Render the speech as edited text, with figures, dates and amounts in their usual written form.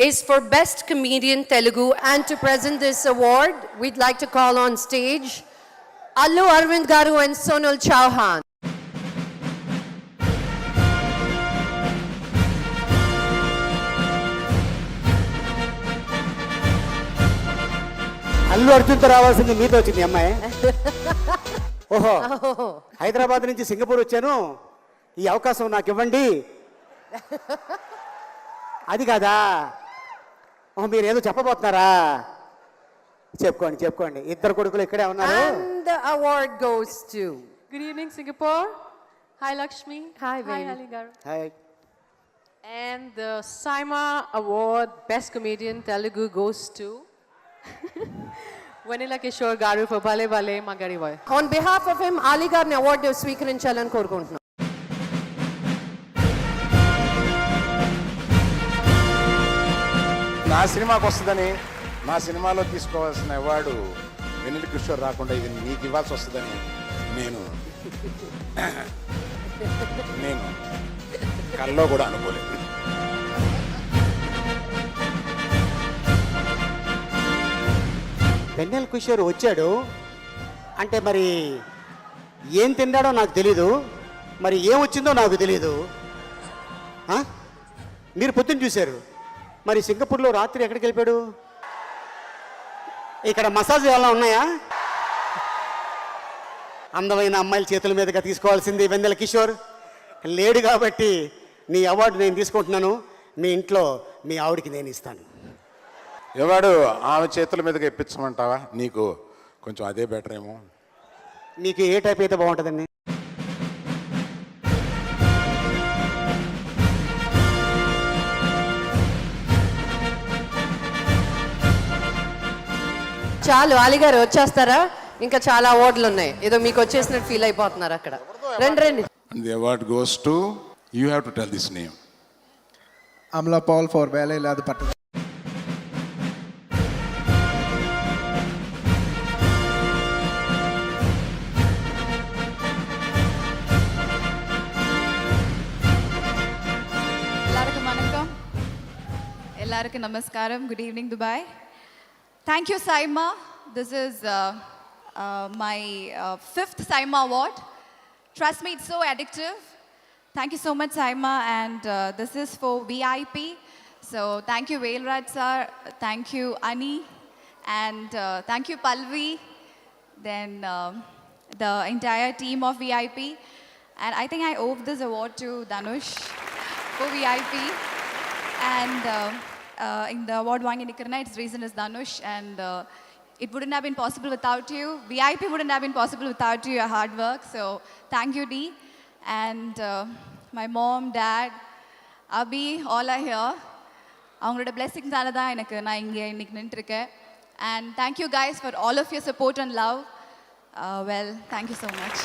is for Best Comedian Telugu. And to present this award, we'd like to call on stage Allu Arvind Garu and Sonal Chauhan. Allu అర్జున్తో రావాల్సింది మీతో వచ్చింది అమ్మాయి. ఓహో, హైదరాబాద్ నుంచి Singapore వచ్చాను, ఈ అవకాశం నాకు ఇవ్వండి. అది కాదా? ఓహో, మీరు ఏదో చెప్పబోతున్నారా? చెప్పుకోండి చెప్పుకోండి. ఇద్దరు కొడుకులు ఇక్కడే ఉన్నారు. And the award goes to... Good evening, Singapore. Hi, Lakshmi. Hi, Hi, baby. Ali Garu. Hi. And the Saima Award Best Comedian Telugu goes to Vanilla Kishore Garu for Bale Bale Magari Boy. On behalf of him, Ali Garni award స్వీకరించాలని కోరుకుంటున్నాం. నా సినిమాకి వస్తుందని, నా సినిమాలో తీసుకోవాల్సిన award వెన్నెల కిషోర్ రాకుండా ఇది నీకు ఇవ్వాల్సి వస్తుందని నేను కల్లో కూడా అనుకోలేదు. వెన్నెల కిషోర్ వచ్చాడు అంటే మరి ఏం తిన్నాడో నాకు తెలీదు, మరి ఏం వచ్చిందో నాకు తెలీదు. మీరు పొద్దున్న చూశారు, మరి సింగపూర్లో రాత్రి ఎక్కడికి వెళ్ళిపోయాడు? ఇక్కడ మసాజ్ ఏమైనా ఉన్నాయా? అందమైన అమ్మాయిల చేతుల మీదుగా తీసుకోవాల్సింది వెన్నెల కిషోర్ లేడు కాబట్టి నీ అవార్డు నేను తీసుకుంటున్నాను. మీ ఇంట్లో మీ ఆవిడికి నేను ఇస్తాను. అవార్డు ఆమె చేతుల మీదగా ఇప్పించమంటావా? నీకు కొంచెం అదే బెటర్ ఏమో. మీకు ఏ టైప్ అయితే బాగుంటుందండి? చాలు, అలీ గారు వచ్చేస్తారా? ఇంకా చాలా అవార్డులు ఉన్నాయి, ఏదో మీకు వచ్చేసినట్టు ఫీల్ అయిపోతున్నారు అక్కడ. రండి రండి. The award goes to, you have to tell this name. Amla Paul for Vele Illada Pattu. Ellarku vanakkam. Ellarku namaskaram. Good evening, Dubai. Thank you, Saima. This is my 5th Saima Award. Trust me, it's so addictive. Thank you so much, Saima. And this is for VIP. So thank you, Velraj sir. Thank you, Ani. And thank you, Palvi. Then the entire team of VIP. And I think I owe this award to Dhanush for VIP. And in the award wangin ikkarna, its reason is Dhanush. And it wouldn't have been possible without you. VIP wouldn't have been possible without you, your hard work. So thank you, Dee. And my mom, dad, Abhi, all are here. அவங்களோட blessings-ஆல தான் எனக்கு நான் இங்கே இன்னைக்கு நின்றுருக்கேன். And thank you guys for all of your support and love. Well, thank you so much.